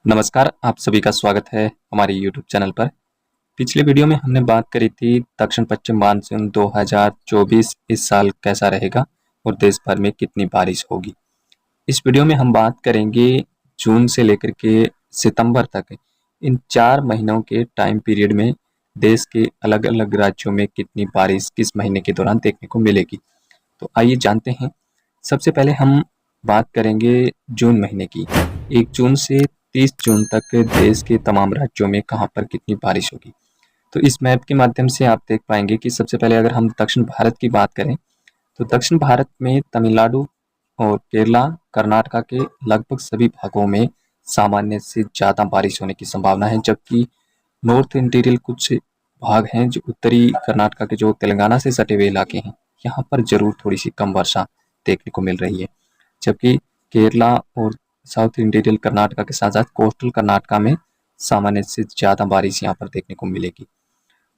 नमस्कार, आप सभी का स्वागत है हमारे यूट्यूब चैनल पर। पिछले वीडियो में हमने बात करी थी दक्षिण पश्चिम मानसून 2024 इस साल कैसा रहेगा और देश भर में कितनी बारिश होगी। इस वीडियो में हम बात करेंगे जून से लेकर के सितंबर तक इन 4 महीनों के टाइम पीरियड में देश के अलग-अलग राज्यों में कितनी बारिश किस महीने के दौरान देखने को मिलेगी। तो आइए जानते हैं। सबसे पहले हम बात करेंगे जून महीने की। 1 जून से 30 जून तक देश के तमाम राज्यों में कहाँ पर कितनी बारिश होगी। तो इस मैप के माध्यम से आप देख पाएंगे कि सबसे पहले अगर हम दक्षिण भारत की बात करें तो दक्षिण भारत में तमिलनाडु और केरला, कर्नाटका के लगभग सभी भागों में सामान्य से ज़्यादा बारिश होने की संभावना है, जबकि नॉर्थ इंटीरियर कुछ भाग हैं जो उत्तरी कर्नाटका के जो तेलंगाना से सटे हुए इलाके हैं, यहाँ पर जरूर थोड़ी सी कम वर्षा देखने को मिल रही है। जबकि केरला और साउथ इंटीरियर कर्नाटका के साथ साथ कोस्टल कर्नाटका में सामान्य से ज़्यादा बारिश यहाँ पर देखने को मिलेगी।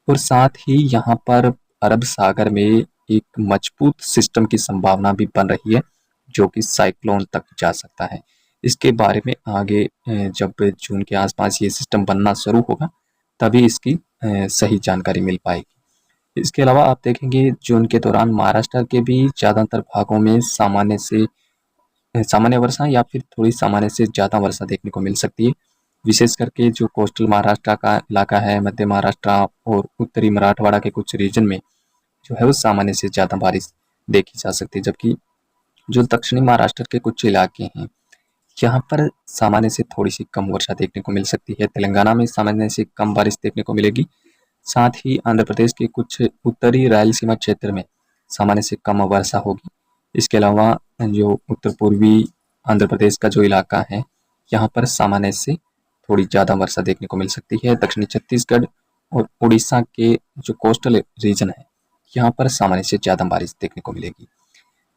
और साथ ही यहाँ पर अरब सागर में एक मजबूत सिस्टम की संभावना भी बन रही है जो कि साइक्लोन तक जा सकता है। इसके बारे में आगे जब जून के आसपास ये सिस्टम बनना शुरू होगा तभी इसकी सही जानकारी मिल पाएगी। इसके अलावा आप देखेंगे जून के दौरान महाराष्ट्र के भी ज़्यादातर भागों में सामान्य वर्षा या फिर थोड़ी सामान्य से ज़्यादा वर्षा देखने को मिल सकती है। विशेष करके जो कोस्टल महाराष्ट्र का इलाका है, मध्य महाराष्ट्र और उत्तरी मराठवाड़ा के कुछ रीजन में जो है वो सामान्य से ज़्यादा बारिश देखी जा सकती है। जबकि जो दक्षिणी महाराष्ट्र के कुछ इलाके हैं यहाँ पर सामान्य से थोड़ी सी कम वर्षा देखने को मिल सकती है। तेलंगाना में सामान्य से कम बारिश देखने को मिलेगी। साथ ही आंध्र प्रदेश के कुछ उत्तरी रायलसीमा क्षेत्र में सामान्य से कम वर्षा होगी। इसके अलावा जो उत्तर पूर्वी आंध्र प्रदेश का जो इलाका है यहाँ पर सामान्य से थोड़ी ज़्यादा वर्षा देखने को मिल सकती है। दक्षिणी छत्तीसगढ़ और उड़ीसा के जो कोस्टल रीजन है यहाँ पर सामान्य से ज़्यादा बारिश देखने को मिलेगी।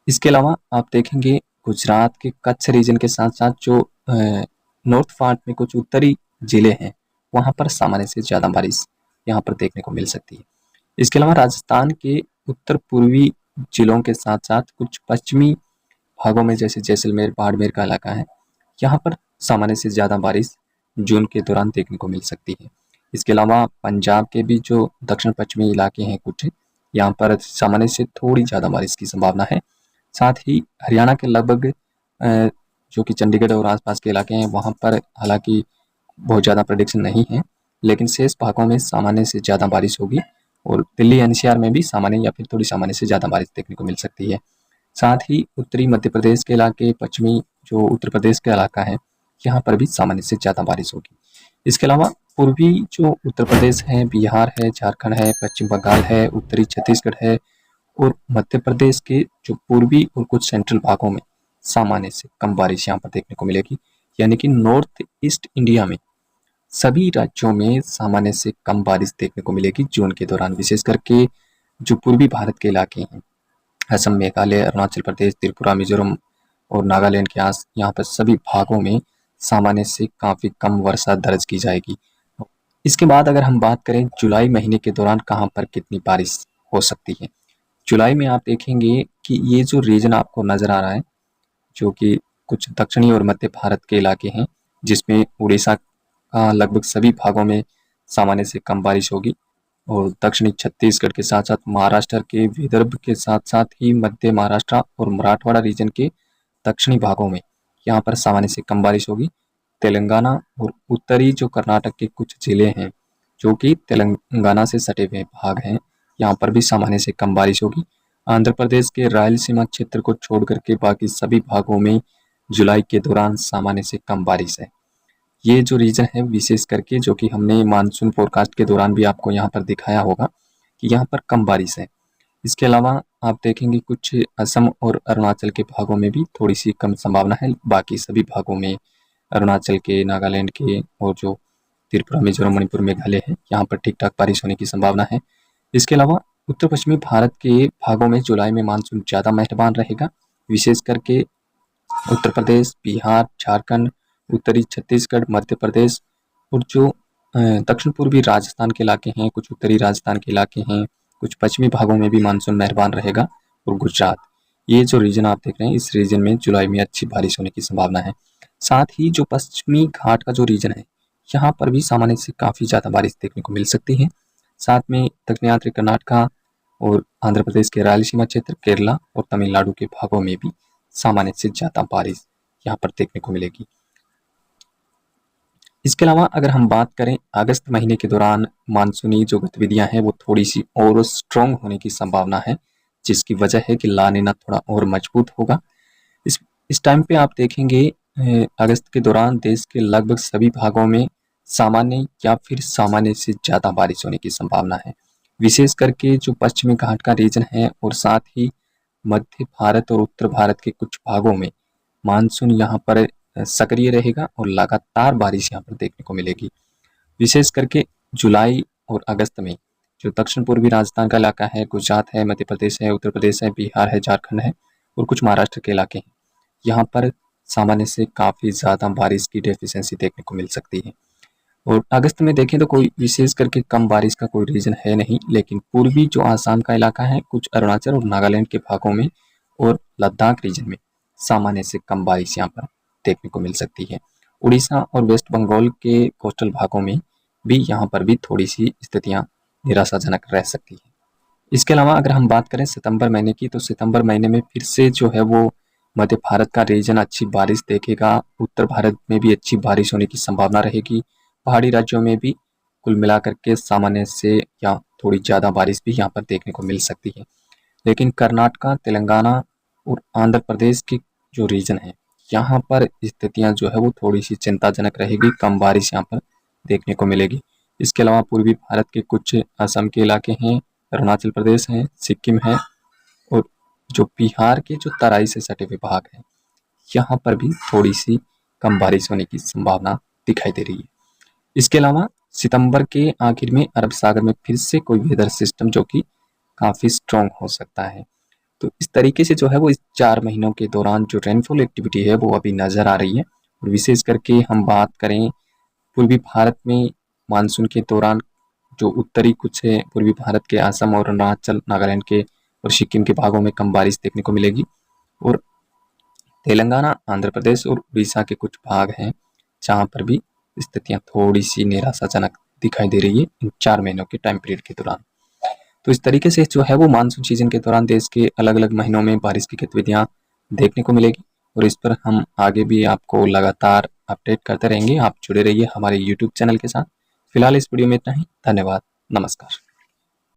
इसके अलावा आप देखेंगे गुजरात के कच्छ रीजन के साथ साथ जो नॉर्थ पार्ट में कुछ उत्तरी जिले हैं वहाँ पर सामान्य से ज़्यादा बारिश यहाँ पर देखने को मिल सकती है। इसके अलावा राजस्थान के उत्तर पूर्वी जिलों के साथ साथ कुछ पश्चिमी भागों में जैसे जैसलमेर, बाड़मेर का इलाका है यहाँ पर सामान्य से ज़्यादा बारिश जून के दौरान देखने को मिल सकती है। इसके अलावा पंजाब के भी जो दक्षिण पश्चिमी इलाके हैं कुछ यहाँ पर सामान्य से थोड़ी ज़्यादा बारिश की संभावना है। साथ ही हरियाणा के लगभग जो कि चंडीगढ़ और आसपास के इलाके हैं वहाँ पर हालांकि बहुत ज़्यादा प्रेडिक्शन नहीं है, लेकिन शेष भागों में सामान्य से ज़्यादा बारिश होगी और दिल्ली एनसीआर में भी सामान्य या फिर थोड़ी सामान्य से ज़्यादा बारिश देखने को मिल सकती है। साथ ही उत्तरी मध्य प्रदेश के इलाके, पश्चिमी जो उत्तर प्रदेश का इलाका है यहाँ पर भी सामान्य से ज़्यादा बारिश होगी। इसके अलावा पूर्वी जो उत्तर प्रदेश है, बिहार है, झारखंड है, पश्चिम बंगाल है, उत्तरी छत्तीसगढ़ है और मध्य प्रदेश के जो पूर्वी और कुछ सेंट्रल भागों में सामान्य से कम बारिश यहाँ पर देखने को मिलेगी। यानी कि नॉर्थ ईस्ट इंडिया में सभी राज्यों में सामान्य से कम बारिश देखने को मिलेगी जून के दौरान। विशेष करके जो पूर्वी भारत के इलाके हैं, असम, मेघालय, अरुणाचल प्रदेश, त्रिपुरा, मिजोरम और नागालैंड के यहाँ पर सभी भागों में सामान्य से काफ़ी कम वर्षा दर्ज की जाएगी। इसके बाद अगर हम बात करें जुलाई महीने के दौरान कहाँ पर कितनी बारिश हो सकती है। जुलाई में आप देखेंगे कि ये जो रीजन आपको नज़र आ रहा है जो कि कुछ दक्षिणी और मध्य भारत के इलाके हैं जिसमें उड़ीसा का लगभग सभी भागों में सामान्य से कम बारिश होगी और दक्षिणी छत्तीसगढ़ के साथ साथ महाराष्ट्र के विदर्भ के साथ साथ ही मध्य महाराष्ट्र और मराठवाड़ा रीजन के दक्षिणी भागों में यहाँ पर सामान्य से कम बारिश होगी। तेलंगाना और उत्तरी जो कर्नाटक के कुछ जिले हैं जो कि तेलंगाना से सटे हुए भाग हैं यहाँ पर भी सामान्य से कम बारिश होगी। आंध्र प्रदेश के रायलसीमा क्षेत्र को छोड़ करके बाकी सभी भागों में जुलाई के दौरान सामान्य से कम बारिश है। ये जो रीजन है विशेष करके जो कि हमने मानसून फोरकास्ट के दौरान भी आपको यहाँ पर दिखाया होगा कि यहाँ पर कम बारिश है। इसके अलावा आप देखेंगे कुछ असम और अरुणाचल के भागों में भी थोड़ी सी कम संभावना है। बाकी सभी भागों में अरुणाचल के, नागालैंड के और जो त्रिपुरा, मिजोरम, मणिपुर, मेघालय है यहाँ पर ठीक ठाक बारिश होने की संभावना है। इसके अलावा उत्तर पश्चिमी भारत के भागों में जुलाई में मानसून ज़्यादा मेहरबान रहेगा। विशेष करके उत्तर प्रदेश, बिहार, झारखंड, उत्तरी छत्तीसगढ़, मध्य प्रदेश और जो दक्षिण पूर्वी राजस्थान के इलाके हैं, कुछ उत्तरी राजस्थान के इलाके हैं, कुछ पश्चिमी भागों में भी मानसून मेहरबान रहेगा और गुजरात, ये जो रीजन आप देख रहे हैं इस रीजन में जुलाई में अच्छी बारिश होने की संभावना है। साथ ही जो पश्चिमी घाट का जो रीजन है, यहाँ पर भी सामान्य से काफ़ी ज़्यादा बारिश देखने को मिल सकती है। साथ में दक्षिणांतरी कर्नाटका और आंध्र प्रदेश के रायलसीमा क्षेत्र, केरला और तमिलनाडु के भागों में भी सामान्य से ज़्यादा बारिश यहाँ पर देखने को मिलेगी। इसके अलावा अगर हम बात करें अगस्त महीने के दौरान मानसूनी जो गतिविधियां हैं वो थोड़ी सी और स्ट्रॉन्ग होने की संभावना है, जिसकी वजह है कि ला नीना थोड़ा और मजबूत होगा। इस टाइम पे आप देखेंगे अगस्त के दौरान देश के लगभग सभी भागों में सामान्य या फिर सामान्य से ज़्यादा बारिश होने की संभावना है। विशेष करके जो पश्चिमी घाट का रीजन है और साथ ही मध्य भारत और उत्तर भारत के कुछ भागों में मानसून यहाँ पर सक्रिय रहेगा और लगातार बारिश यहाँ पर देखने को मिलेगी। विशेष करके जुलाई और अगस्त में जो दक्षिण पूर्वी राजस्थान का इलाका है, गुजरात है, मध्य प्रदेश है, उत्तर प्रदेश है, बिहार है, झारखंड है और कुछ महाराष्ट्र के इलाके हैं, यहाँ पर सामान्य से काफ़ी ज़्यादा बारिश की डेफिशिएंसी देखने को मिल सकती है। और अगस्त में देखें तो कोई विशेष करके कम बारिश का कोई रीजन है नहीं, लेकिन पूर्वी जो आसाम का इलाका है, कुछ अरुणाचल और नागालैंड के भागों में और लद्दाख रीजन में सामान्य से कम बारिश यहाँ पर देखने को मिल सकती है। उड़ीसा और वेस्ट बंगाल के कोस्टल भागों में भी यहाँ पर भी थोड़ी सी स्थितियाँ निराशाजनक रह सकती है। इसके अलावा अगर हम बात करें सितंबर महीने की, तो सितंबर महीने में फिर से जो है वो मध्य भारत का रीजन अच्छी बारिश देखेगा। उत्तर भारत में भी अच्छी बारिश होने की संभावना रहेगी। पहाड़ी राज्यों में भी कुल मिलाकर के सामान्य से या थोड़ी ज़्यादा बारिश भी यहाँ पर देखने को मिल सकती है। लेकिन कर्नाटका, तेलंगाना और आंध्र प्रदेश की जो रीजन है, यहाँ पर स्थितियाँ जो है वो थोड़ी सी चिंताजनक रहेगी, कम बारिश यहाँ पर देखने को मिलेगी। इसके अलावा पूर्वी भारत के कुछ असम के इलाके हैं, अरुणाचल प्रदेश है, सिक्किम है और जो बिहार के जो तराई से सटे हुए भाग हैं, यहाँ पर भी थोड़ी सी कम बारिश होने की संभावना दिखाई दे रही है। इसके अलावा सितंबर के आखिर में अरब सागर में फिर से कोई वेदर सिस्टम जो कि काफ़ी स्ट्रॉन्ग हो सकता है। तो इस तरीके से जो है वो इस 4 महीनों के दौरान जो रेनफॉल एक्टिविटी है वो अभी नज़र आ रही है। और विशेष करके हम बात करें पूर्वी भारत में मानसून के दौरान जो उत्तरी कुछ है पूर्वी भारत के असम और अरुणाचल, नागालैंड के और सिक्किम के भागों में कम बारिश देखने को मिलेगी। और तेलंगाना, आंध्र प्रदेश और उड़ीसा के कुछ भाग हैं जहाँ पर भी स्थितियाँ थोड़ी सी निराशाजनक दिखाई दे रही है इन 4 महीनों के टाइम पीरियड के दौरान। तो इस तरीके से जो है वो मानसून सीजन के दौरान देश के अलग अलग महीनों में बारिश की गतिविधियाँ देखने को मिलेगी और इस पर हम आगे भी आपको लगातार अपडेट करते रहेंगे। आप जुड़े रहिए हमारे यूट्यूब चैनल के साथ। फिलहाल इस वीडियो में इतना ही। धन्यवाद। नमस्कार।